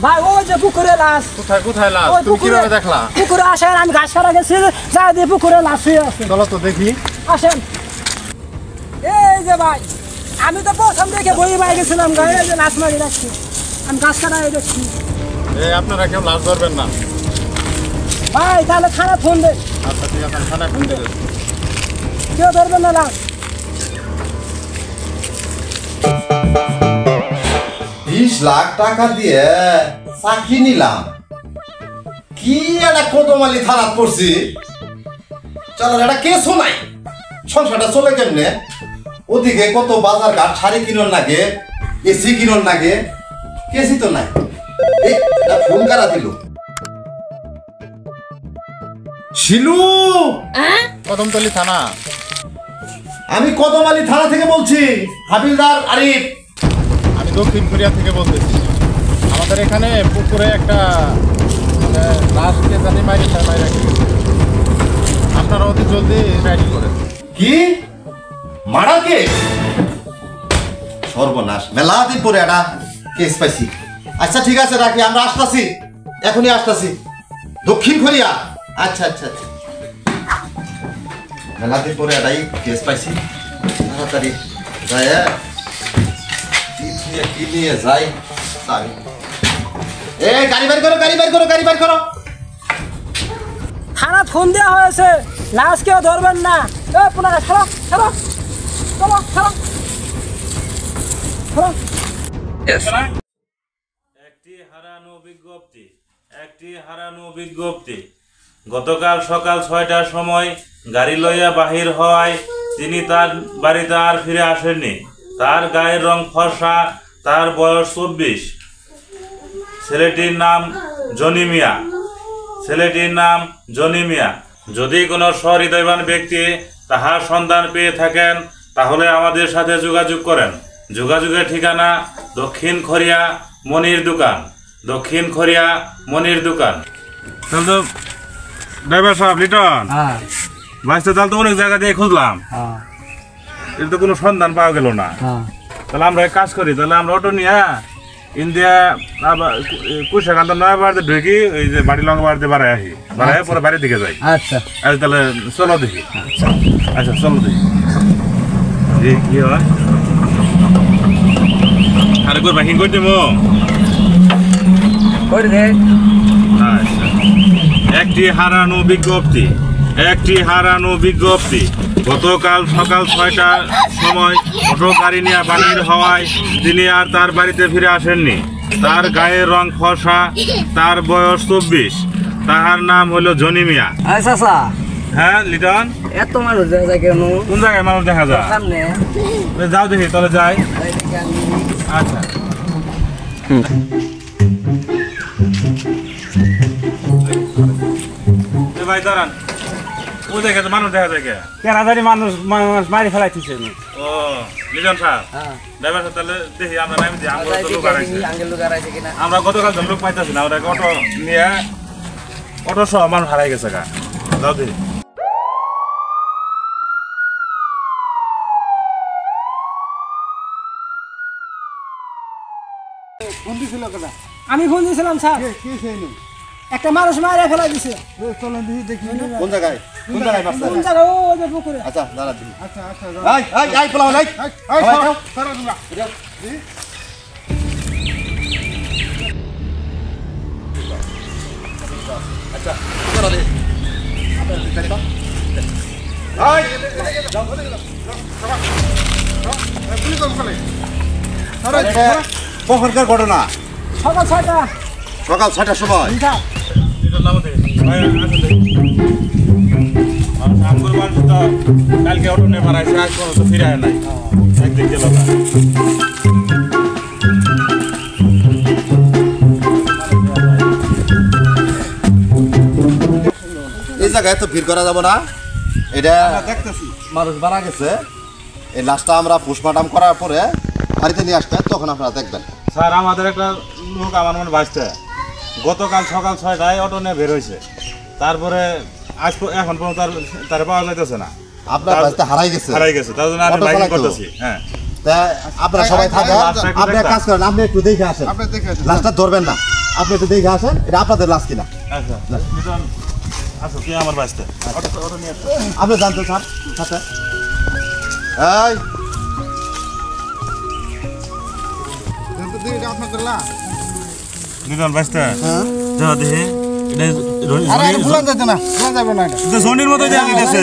ভাই ওই যে পুকুরে লাশ। কোথায় কোথায় লাশ? তুমি কিভাবে দেখলা? পুকুরে আসেন, আমি ঘাস কাটা গেছি, যা দিয়ে পুকুরে লাশ শুয়ে আছে। চলো তো দেখি। আসেন। এই যে ভাই, আমি তো প্রথম দেখে বই পাই গেছিলাম গায়ে যে লাশ মারি রাখছি, আমি ঘাস কাটা দেখছি। এই আপনারা কেউ লাশ ধরবেন না ভাই, তাহলে থানা ফোন দে। আচ্ছা ঠিক আছে, থানায় ফোন দিতে। কেউ ধরবেন না লাশ। 20 লাখ টাকা দিয়ে চাকরি নিলাম, কি একটা কোতোমালি থানা পড়ছি। চলো একটা কেসও নাই, সংসারটা চলে কেমনে? ওদিকে কত বাজার ঘাট, শাড়ি কিনন লাগে, এসি কিনন লাগে, কেসি তো নাই। এই ফোন কারা দিল? শিলু, কদমতলী থানা। আমি কোতোমালি থানা থেকে বলছি, হাবিলদার আরিফ। আমি দক্ষিণ কোরিয়া থেকে বলতেছি। আমাদের এখানে পুকুরে একটা লাশকে জানি মারি রাখি, আপনারা অতি জলদি রেডি করেন। কি মারা কে? সর্বনাশ, মেলা দিন পরে একটা কেস পাইছি। আচ্ছা ঠিক আছে, রাখি, আমরা আসতেছি, এখনই আসতেছি। দক্ষিণ কোরিয়া? আচ্ছা আচ্ছা আচ্ছা, মেলা দিন পরে এটাই কেস পাইছি। তাড়াতাড়ি যাই, কি নিয়ে যাই। এই গাড়ি বের করো, গাড়ি বের করো, গাড়ি বের করো। থানা ফোন দেওয়া হয়েছে, লাশ কেউ ধরবেন না। এ পুনরা ছাড়ো ছাড়ো, চলো ছাড়ো ছাড়ো। একটি হারানো বিজ্ঞপ্তি। গতকাল সকাল 6টার সময় গাড়ি লইয়া বাহির হওয়ায় তিনি তার বাড়িতে আর ফিরে আসেননি। তার গায়ের রং ফর্সা, তার বয়স 24। ছেলেটির নাম জনি মিয়া। যদি কোনো সহৃদয়বান ব্যক্তি তাহার সন্ধান পেয়ে থাকেন তাহলে আমাদের সাথে যোগাযোগ করেন। যোগাযোগের ঠিকানা দক্ষিণ কোরিয়া মনির দোকান। তাহলে ড্রাইভার সাহেব লিটন, বাইসটা তাহলে তো অনেক জায়গা দিয়ে খুঁজলাম, এর তো কোনো সন্ধান পাওয়া গেল না। তাহলে আমরা এক কাজ করি, তাহলে আমরা অটো নিয়ে ইন্ডিয়া কুশাকান্ত নয় বাড়িতে ঢুকি, ওই যে বাড়ি লঙ্কা বাড়িতে বাড়াই আসি, বাড়াই পরে বাড়ির দিকে যাই। আচ্ছা তাহলে চলো দেখি। আচ্ছা চলো দেখি কি হয়। আরেকবার বাইকিং করে দেবো। আচ্ছা, একটি হারানো বিজ্ঞপ্তি। গতকাল সকাল 6টার সময় অটো গাড়ি নিয়ে বাহির হওয়ায় তিনি আর তার বাড়িতে ফিরে আসেননি। তার গায়ের রং ফর্সা, তার বয়স 24। তাহার নাম হলো জনি মিয়া। হ্যাঁ লিটন, এত মানুষ দেখা যায় কেন? কোন জায়গায় মানুষ দেখা যায়? যাও দেখি, তাহলে যাই। আচ্ছা ভাই দাঁড়ান, ওই দেখে মানুষ দেখা যায় কেনাদারি মানুষ মারি ফেলাইতেছে। ও লিজন সাহেব, ড্রাইভার সাহেব, তাহলে দেখি আমরা নামি দিই। আমরা গতকাল লোক পাইতেছি না, ওটাকে অটো নিয়ে অটো সহ মানুষ হারাই গেছে গা। যাও দেখি। আমি ফোন দিয়েছিলাম স্যার, একটা মানুষ মারা ফেলা দিছে। কোন জায়গায়? কোন জায়গা? ওই যে পুকুরে। আচ্ছা দাঁড়া দিই। আচ্ছা আচ্ছা, আই পোলাও নাই। আচ্ছা দাঁড়া দে। কখনকার ঘটনা? সকাল 6টা। সকাল 6টার সময়। কালকে অটো নিয়ে মারাইছে, আজ পর্যন্ত ফিরে আয় নাই। একদিন গেল না। এই জায়গায় তো ভিড় করা যাবে না, এটা দেখতেছি মানুষ মারা গেছে। এই লাশটা আমরা পোস্টমর্টম করার পরে বাড়িতে নিয়ে আসতে, তখন আপনারা দেখবেন। স্যার আমাদের একটা লোক আমার মনে বাঁচতে গতকাল সকাল 6টায় অটো নিয়ে বের হয়েছে, তারপরে আজ এখন পর্যন্ত তার পাওয়া যাইতেছে না। আপনার বাড়িতে হারাই গেছে, তার জন্য আমি বাইকিং করতেছি। হ্যাঁ, তা আপনারা সবাই থাকেন, আপনি কাজ করেন, আপনি একটু দেখে আসেন, লাশটা ধরবেন না। আপনি একটু দেখে আসেন এটা আপনাদের লাশ কিনা। আচ্ছা লিটন আসো কি আমার বাসতে আপনি জানতে স্যার সাথে এই লিটন বাসতে যা দেখে আরে ভুলান যাবে না, ভুলান যাবে না। এটা জনির মতো দেয়া দিতেছে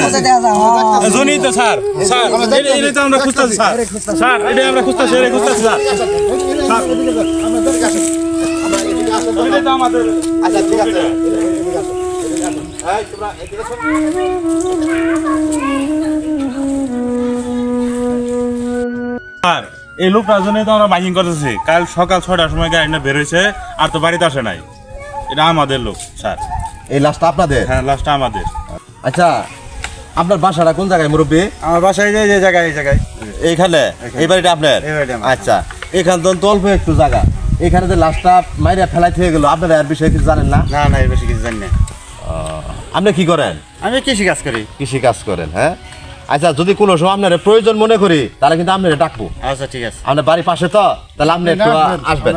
জনি তো স্যার স্যার এটা তো আমরা খুঁজতাছি স্যার স্যার এটা আমরা খুঁজতাছি স্যার স্যার আমরা দেখে আসেন আমরা এদিকে আসেন এটা তো আমাদের আচ্ছা ঠিক আছে এই তোমরা এদিকে আসো স্যার এই লোকটা জন্য তো আমরা মাইকিং করতেছি কাল সকাল 6টার সময় গাড়িটা বের হয়েছে আর তো বাড়িতে আসে নাই এটা আমাদের লোক স্যার এই লাশটা আপনাদের? হ্যাঁ লাস্টটা আমাদের আচ্ছা আপনার বাসাটা কোন জায়গায় মুরব্বী? আমার বাসায় যে জায়গায় এই জায়গায় এইখানে এই বাড়িটা আপনার? এই বাড়িটা আমার। আচ্ছা এখান তো অল্প একটু জায়গা, এখানে যে লাশটা মাইরা ফেলাই থেকে গেল আপনারা এর বিষয়ে কিছু জানেন না? না না, এই বেশি কিছু জানি না। আপনি কি করেন? আমি কৃষি কাজ করি। কৃষি কাজ করেন, হ্যাঁ। আচ্ছা যদি কোনো সময় আপনার প্রয়োজন মনে করি তাহলে কিন্তু আপনারা ডাকবো। আচ্ছা ঠিক আছে। আপনার বাড়ির পাশে তো, তাহলে আপনি একটু আসবেন।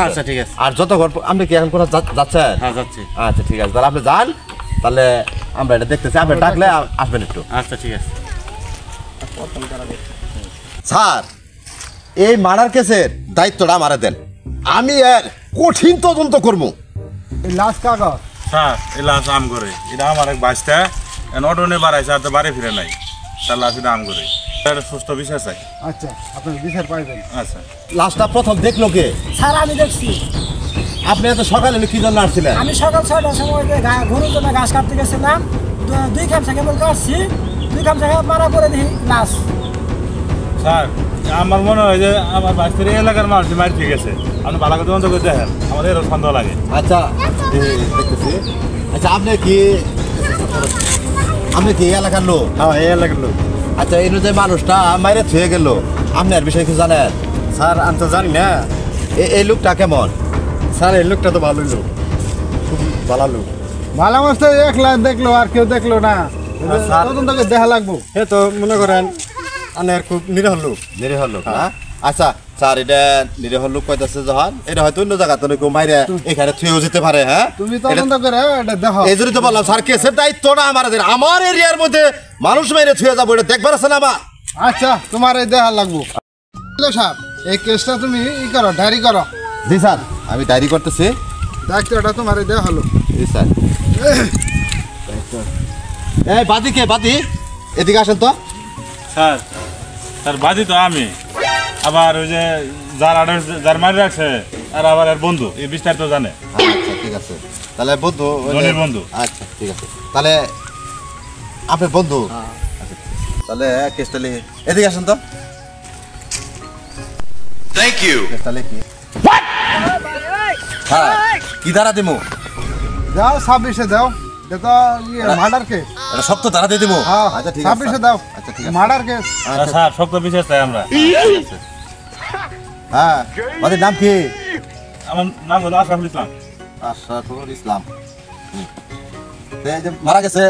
আচ্ছা ঠিক আছে। আর যত আপনি কি এখন কোথাও যাচ্ছেন? হ্যাঁ যাচ্ছি। আচ্ছা ঠিক আছে, তাহলে আপনি যান, তাহলে আমরা এটা দেখতেছি, আপনি ডাকলে আসবেন একটু। আচ্ছা ঠিক আছে। স্যার এই মার্ডার কেসের দায়িত্বটা আমারে দেন, আমি এর কঠিন তদন্ত করবো। এই লাশ কাগজ স্যার এই লাশ আম করে এটা আমার এক বাসটা অটো নিয়ে বাড়াইছে আর তো বাড়ি ফিরে নাই তার লাশ এটা আম করে এটা সুস্থ বিষয় চাই। আচ্ছা আপনার বিচার পাইবেন। আচ্ছা লাশটা প্রথম দেখলো কে? স্যার আমি দেখছি। আপনি এত সকালে কি জন্য আসছিলেন? আমি সকাল 6টার সময় গরুর জন্য ঘাস কাটতে গেছিলাম, 2 খামসা কেবল কাটছি, 2 খামসা মারা পরে দেখি লাশ। স্যার আমার মনে হয় যে আমার বাসের এলাকার মানুষ মার ঠিক আছে আপনি ভালো করে তদন্ত করে দেখেন আমাদের এরকম সন্দেহ লাগে। আচ্ছা দেখতেছি। আচ্ছা আপনি কি এই এলাকার লোক? হ্যাঁ এই এলাকার লোক। আচ্ছা এই যে মানুষটা মাইরে থুয়ে গেল আপনি আর বিষয়ে কিছু জানেন? স্যার আমি তো জানি না। এই লোকটা কেমন? স্যার এই লোকটা তো ভালো লোক, খুব ভালো লোক। ভালো মানুষ তো একলা দেখলো আর কেউ দেখলো না, তদন্তকে দেখা লাগবো। সে তো মনে করেন আনের খুব নিরহ লোক। নিরীহ লোক না? আচ্ছা স্যার এটা নিরীহ লোক কইতাছে যখন এটা হয়তো অন্য জায়গা তো কেউ মাইরে এখানে থুয়েও যেতে পারে। হ্যাঁ তুমি তদন্ত করে এটা দেখো। এই জন্যই তো বললাম স্যার কেসের দায়িত্বটা আমার এরিয়ার মধ্যে মানুষ মাইরে থুয়ে যাবো, এটা দেখবার আছে না আমার? আচ্ছা তোমার এই দেখা লাগবো। সাহেব এই কেসটা তুমি করো, ডায়েরি করো। জি স্যার আমি ডায়েরি করতেছি। দায়িত্বটা তোমার এই দেওয়া হলো। জি স্যার। এই বাদি কে? বাদি এদিকে আসেন তো। স্যার স্যার বাদি তো আমি, আবার ওই যে যার মারি রাখছে আর আবার এর বন্ধু এই বিস্তারিত জানে। আচ্ছা ঠিক আছে, তাহলে বন্ধু জনির বন্ধু। আচ্ছা ঠিক আছে, তাহলে আপনার বন্ধু। আচ্ছা, তাহলে কেসটা লিখে এদিকে আসেন তো। Thank you. কেসটা লিখি। হ্যাঁ কি ধারা দিমু? যাও 26-এ দাও, এটা মার্ডার কেস। এটা সব তো ধারা দিয়ে দিমু। হ্যাঁ আচ্ছা ঠিক আছে 26-এ দাও। আচ্ছা ঠিক আছে। Murder case. আচ্ছা স্যার শক্ত বিশেষ চাই আমরা। হ্যাঁ বাদির নাম কি? আমার নাম হলো আশরাফুল ইসলাম। আশরাফুল ইসলাম। এই যে মারা গেছে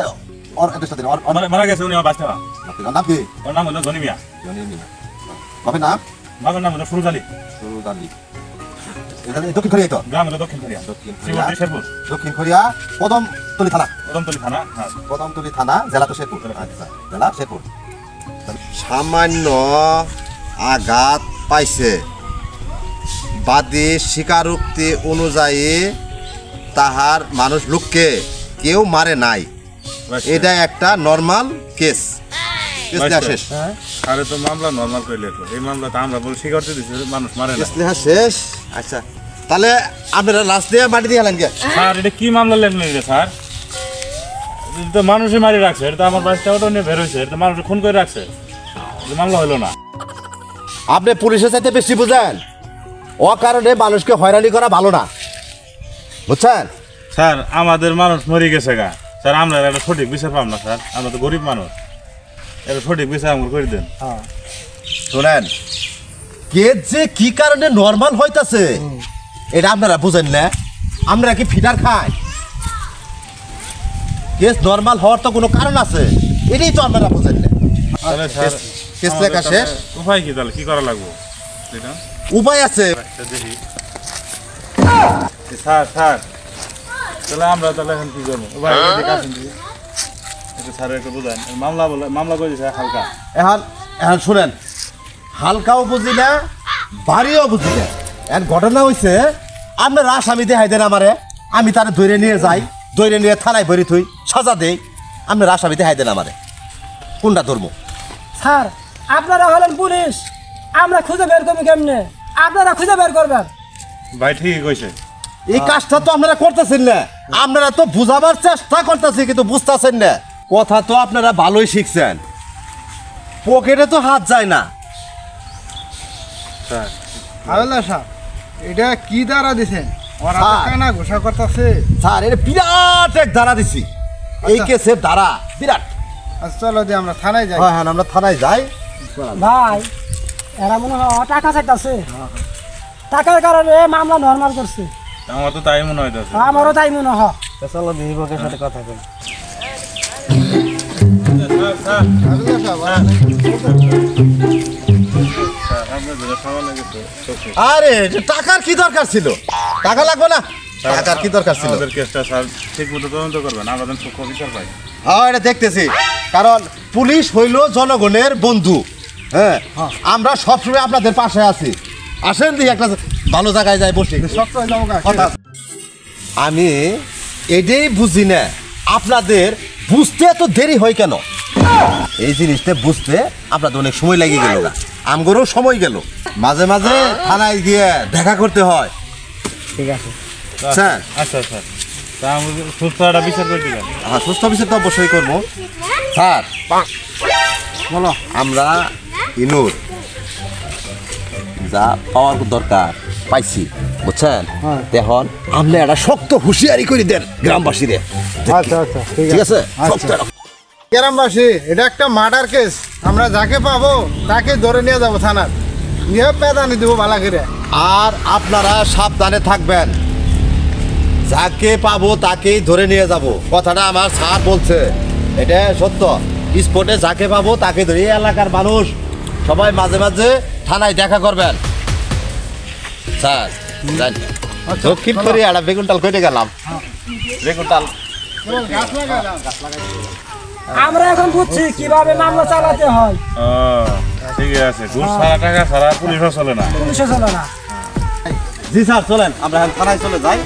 ওর অ্যাড্রেসটা দিন। ওর মারা গেছে উনি আমার বাচ্চা। নাম কি? ওর নাম হলো জনি মিয়া। জনি মিয়া। বাপের নাম? বাবার নাম হলো সুরজ আলী। সুরজ আলী। এটা দক্ষিণ কোরিয়া তো? গ্রাম হলো দক্ষিণ কোরিয়া। শ্রীমতী শেরপুর। দক্ষিণ কোরিয়া কদমতলী থানা। কদমতলী থানা। হ্যাঁ কদমতলী থানা, জেলা তো শেরপুর। আচ্ছা জেলা শেরপুর। সামান্য আঘাত পাইছে, বাদী স্বীকারোক্তি অনুযায়ী তাহার মানুষ লোককে কেউ মারে নাই, এটা একটা নর্মাল কেস। কেস লেখা শেষ। আরে তো মামলা নরমাল করে লেখো, এই মামলাতে আমরা বল স্বীকারোক্তি দিছি মানুষ মারে না। কেস লেখা শেষ। আচ্ছা তাহলে আপনারা লাস্ট দিয়ে মাটি দিয়ে হেলেন কে? স্যার এটা কি মামলা লেখলেন রে স্যার? এটা তো মানুষই মারি রাখছে, এটা তো আমার বাচ্চা ওটা নিয়ে বের হয়েছে, এটা তো মানুষ খুন করে রাখছে, এটা মামলা হলো না। আপনি পুলিশের সাথে বেশি বুঝেন, ও কারণে মানুষকে হয়রানি করা ভালো না, বুঝছেন? স্যার আমাদের মানুষ মরে গেছে গা স্যার, আমরা একটা সঠিক বিচার পাব না স্যার, আমরা তো গরিব মানুষ, এটা সঠিক বিচার আমরা করে দেন। শোনেন কেস যে কি কারণে নর্মাল হইতাছে এটা আপনারা বুঝেন না, আমরা কি ফিডার খাই? কেস নর্মাল হওয়ার তো কোনো কারণ আছে, এটাই তো আপনারা বুঝেন না। তাহলে স্যার কেস লেখা শেষ। উপায় কি তাহলে কি করা লাগবে? এটা উপায় আছে। দেখি স্যার তাহলে আমরা তাহলে এখন কি করবো ভাই এদিকে আসেন দিদি একটু স্যার একটু বুঝান মামলা করে দিচ্ছে হালকা এখন শুনেন, হালকাও বুঝি না ভারীও বুঝি না। এখন ঘটনা হয়েছে আপনার আসামি দেখাই দেন আমারে, আমি তারা ধরে নিয়ে যাই, ধরে নিয়ে থানায় ভরি থুই, সাজা দেই। আপনার আসামি দেখাই দেন আমারে, কোনটা ধর্ম? স্যার আপনারা হলেন পুলিশ, আমরা খুঁজে বের করবো কেমনে? আপনারা খুঁজে বের করবেন। ভাই ঠিকই কইছে। এই কাজটা তো আপনারা করতেছেন না, আপনারা তো বুঝাবার চেষ্টা করতেছি কিন্তু বুঝতেছেন না। কথা তো আপনারা ভালোই শিখছেন, পকেটে তো হাত যায় না। স্যার হাওলাদার সাহেব এটা কি দ্বারা দিছেন? ওরা তো স্যার। কানা ঘোষা করতেছে। স্যার এটা বিরাট এক ধারা দিছি, এই কেসের ধারা বিরাট। আচ্ছা চলো দিয়ে আমরা থানায় যাই। হ্যাঁ আমরা থানায় যাই। ভাই এরা মনে হয় টাকা চাইতেছে, টাকার কারণে মামলা নর্মাল করছে। আমার তো তাই মনে হইতেছে। আমারও তাই মনে হয়। চলো দিদিবকের সাথে কথা বলি। স্যার হাওলাদার সাহেব আপনার যেটা সামাল লাগেছে আরে এটা টাকার কি দরকার ছিল? টাকা লাগবে না, টাকার কি দরকার ছিল? আমাদের কেসটা স্যার ঠিক মতো তদন্ত করবেন, আমরা যেন সূক্ষ্ম বিচার পাই। হ্যাঁ এটা দেখতেছি, কারণ পুলিশ হইল জনগণের বন্ধু। হ্যাঁ আমরা সবসময় আপনাদের পাশে আছি। আসেন দিই একটা ভালো জায়গায় যাই বসি। শক্ত হয়ে যাবো গা। হঠাৎ আমি এটাই বুঝি না, আপনাদের বুঝতে এত দেরি হয় কেন? এই জিনিসটা বুঝতে আপনাদের অনেক সময় লেগে গেল, আমগরও সময় গেল। মাঝে মাঝে থানায় গিয়ে দেখা করতে হয়। ঠিক আছে স্যার আচ্ছা স্যার, তা আমাদের সুস্থ একটা বিচার করে দিবেন। হ্যাঁ সুস্থ বিষয় তো অবশ্যই করবো। স্যার বলো। আমরা ইনুর যা পাওয়ার দরকার পাইছি, বুঝছেন? হ্যাঁ। এখন আপনি একটা শক্ত হুঁশিয়ারি করে দেন গ্রামবাসীদের। আচ্ছা আচ্ছা ঠিক আছে আচ্ছা। শক্ত একটা- গ্রামবাসী এটা একটা মার্ডার কেস, আমরা যাকে পাবো তাকে ধরে নিয়ে যাবো থানার, নিয়ে পেদানি দেবো ভালো করে। আর আপনারা সাবধানে থাকবেন, যাকে পাবো তাকেই ধরে নিয়ে যাব। কথাটা আমার স্যার বলছে, এটা সত্য। স্পটে যাকে পাবো তাকে ধরে, এই এলাকার মানুষ সবাই মাঝে মাঝে থানায় দেখা করবেন। স্যার যান। দক্ষিণ করে একটা বেগুনটাল কেটে গেলাম, বেগুনটাল। গাছ লাগালাম। আমরা এখন বুঝছি কিভাবে মামলা চালাতে হয়। ও ঠিক আছে, ঘুষ ছাড়া টাকা ছাড়া পুলিশও চলে না। পুলিশে চলে না। জি স্যার চলেন আমরা এখন থানায় চলে যাই।